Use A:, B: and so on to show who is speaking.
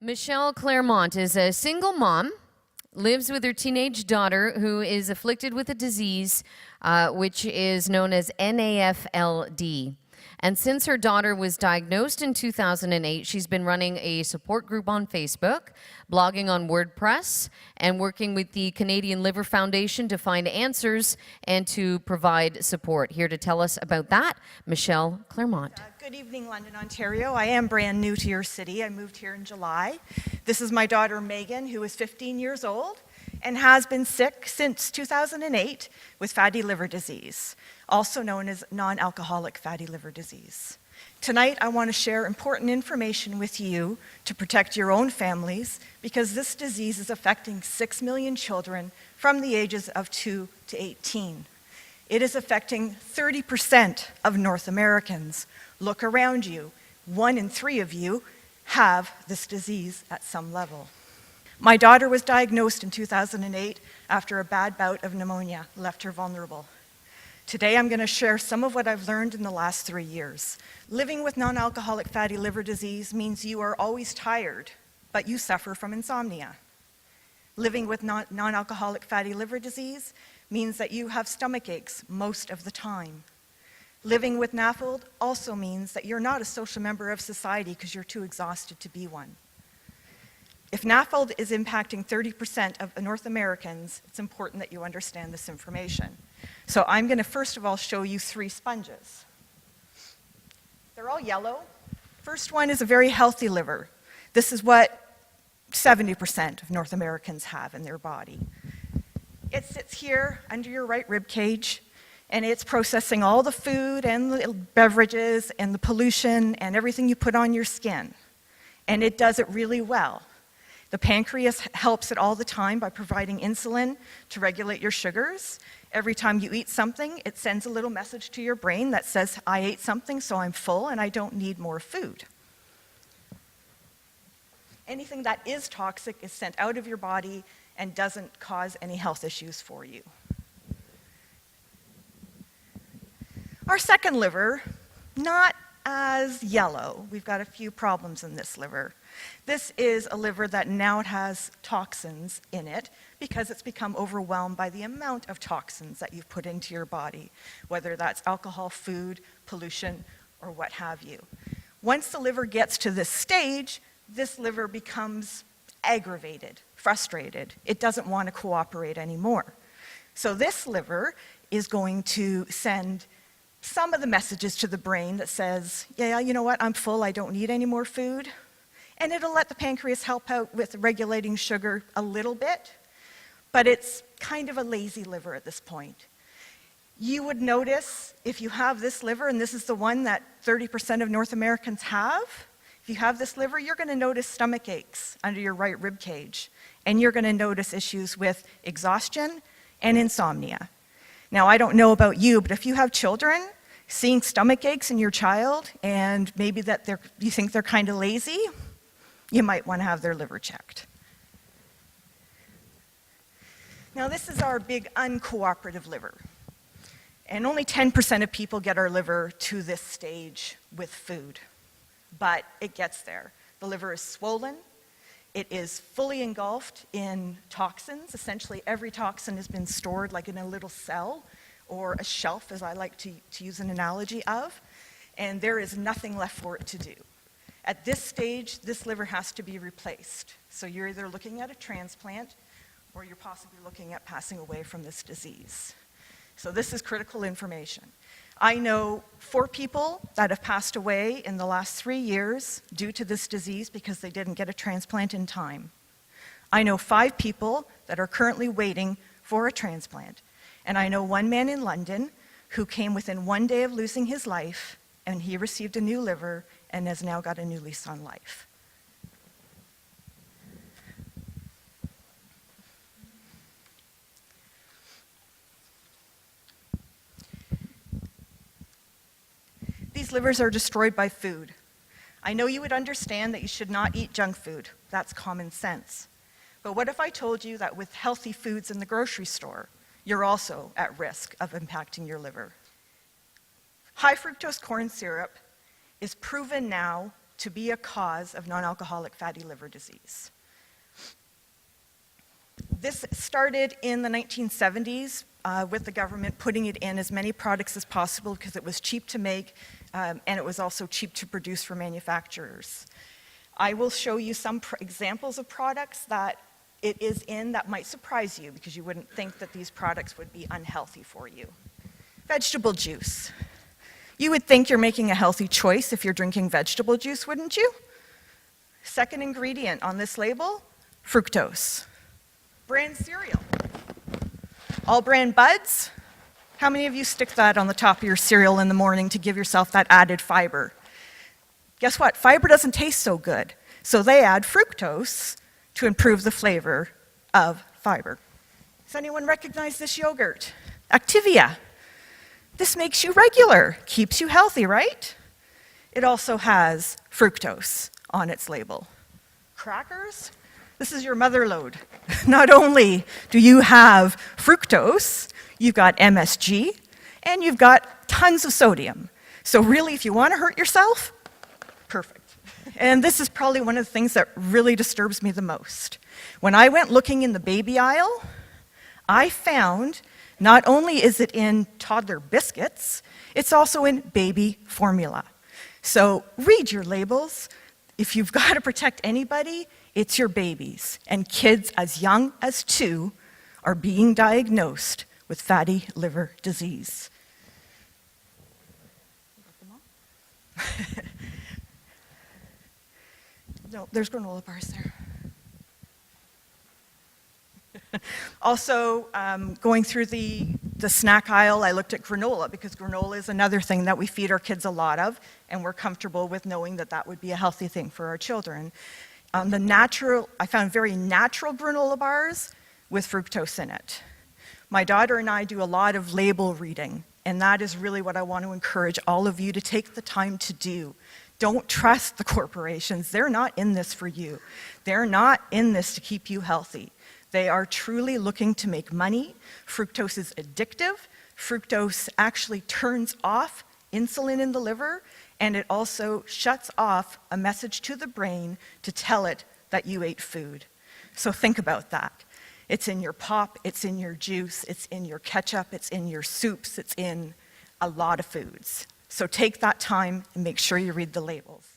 A: Michelle Clermont is a single mom, lives with her teenage daughter who is afflicted with a disease which is known as NAFLD. And since her daughter was diagnosed in 2008, she's been running a support group on Facebook, blogging on WordPress, and working with the Canadian Liver Foundation to find answers and to provide support. Here to tell us about that, Michelle Clermont.
B: Good evening, London, Ontario. I am brand new to your city. I moved here in July. This is my daughter, Megan, who is 15 years old and has been sick since 2008 with fatty liver disease, also known as non-alcoholic fatty liver disease. Tonight, I want to share important information with you to protect your own families because this disease is affecting 6 million children from the ages of 2 to 18. It is affecting 30% of North Americans. Look around you. 1 in 3 of you have this disease at some level. My daughter was diagnosed in 2008 after a bad bout of pneumonia left her vulnerable. Today I'm going to share some of what I've learned in the last 3 years. Living with non-alcoholic fatty liver disease means you are always tired, but you suffer from insomnia. Living with non-alcoholic fatty liver disease means that you have stomach aches most of the time. Living with NAFLD also means that you're not a social member of society because you're too exhausted to be one. If NAFLD is impacting 30% of North Americans, it's important that you understand this information. So I'm going to first of all show you 3 sponges. They're all yellow. First one is a very healthy liver. This is what 70% of North Americans have in their body. It sits here under your right rib cage, and it's processing all the food and the beverages and the pollution and everything you put on your skin. And it does it really well. The pancreas helps it all the time by providing insulin to regulate your sugars. Every time you eat something, it sends a little message to your brain that says, I ate something, so I'm full and I don't need more food. Anything that is toxic is sent out of your body and doesn't cause any health issues for you. Our second liver, not as yellow. We've got a few problems in this liver. This is a liver that now has toxins in it because it's become overwhelmed by the amount of toxins that you've put into your body, whether that's alcohol, food, pollution, or what have you. Once the liver gets to this stage, this liver becomes aggravated, frustrated. It doesn't want to cooperate anymore. So this liver is going to send some of the messages to the brain that says, yeah, you know what, I'm full, I don't need any more food. And it'll let the pancreas help out with regulating sugar a little bit, but it's kind of a lazy liver at this point. You would notice if you have this liver, and this is the one that 30% of North Americans have, if you have this liver, you're going to notice stomach aches under your right rib cage, and you're going to notice issues with exhaustion and insomnia. Now, I don't know about you, but if you have children, seeing stomach aches in your child, and maybe that you think they're kind of lazy, you might want to have their liver checked. Now, this is our big uncooperative liver. And only 10% of people get our liver to this stage with food. But it gets there. The liver is swollen. It is fully engulfed in toxins. Essentially, every toxin has been stored like in a little cell or a shelf, as I like to use an analogy of. And there is nothing left for it to do. At this stage, this liver has to be replaced. So you're either looking at a transplant or you're possibly looking at passing away from this disease. So this is critical information. I know 4 people that have passed away in the last 3 years due to this disease because they didn't get a transplant in time. I know 5 people that are currently waiting for a transplant. And I know 1 man in London who came within 1 day of losing his life, and he received a new liver and has now got a new lease on life. These livers are destroyed by food. I know you would understand that you should not eat junk food. That's common sense. But what if I told you that with healthy foods in the grocery store, you're also at risk of impacting your liver? High fructose corn syrup is proven now to be a cause of non-alcoholic fatty liver disease. This started in the 1970s with the government putting it in as many products as possible because it was cheap to make and it was also cheap to produce for manufacturers. I will show you some examples of products that it is in that might surprise you because you wouldn't think that these products would be unhealthy for you. Vegetable juice. You would think you're making a healthy choice if you're drinking vegetable juice, wouldn't you? Second ingredient on this label, fructose. Brand cereal. All brand buds. How many of you stick that on the top of your cereal in the morning to give yourself that added fiber? Guess what? Fiber doesn't taste so good. So they add fructose to improve the flavor of fiber. Does anyone recognize this yogurt? Activia. This makes you regular, keeps you healthy, right? It also has fructose on its label. Crackers. This is your mother lode. Not only do you have fructose, you've got MSG, and you've got tons of sodium. So really, if you want to hurt yourself, perfect. And this is probably one of the things that really disturbs me the most. When I went looking in the baby aisle, I found not only is it in toddler biscuits, it's also in baby formula. So read your labels. If you've got to protect anybody, it's your babies. And kids as young as 2 are being diagnosed with fatty liver disease. No, there's granola bars there. Also, going through the snack aisle, I looked at granola because granola is another thing that we feed our kids a lot of, and we're comfortable with knowing that that would be a healthy thing for our children. I found very natural granola bars with fructose in it. My daughter and I do a lot of label reading, and that is really what I want to encourage all of you to take the time to do. Don't trust the corporations. They're not in this for you. They're not in this to keep you healthy. They are truly looking to make money. Fructose is addictive. Fructose actually turns off insulin in the liver, and it also shuts off a message to the brain to tell it that you ate food. So think about that. It's in your pop, it's in your juice, it's in your ketchup, it's in your soups, it's in a lot of foods. So take that time and make sure you read the labels.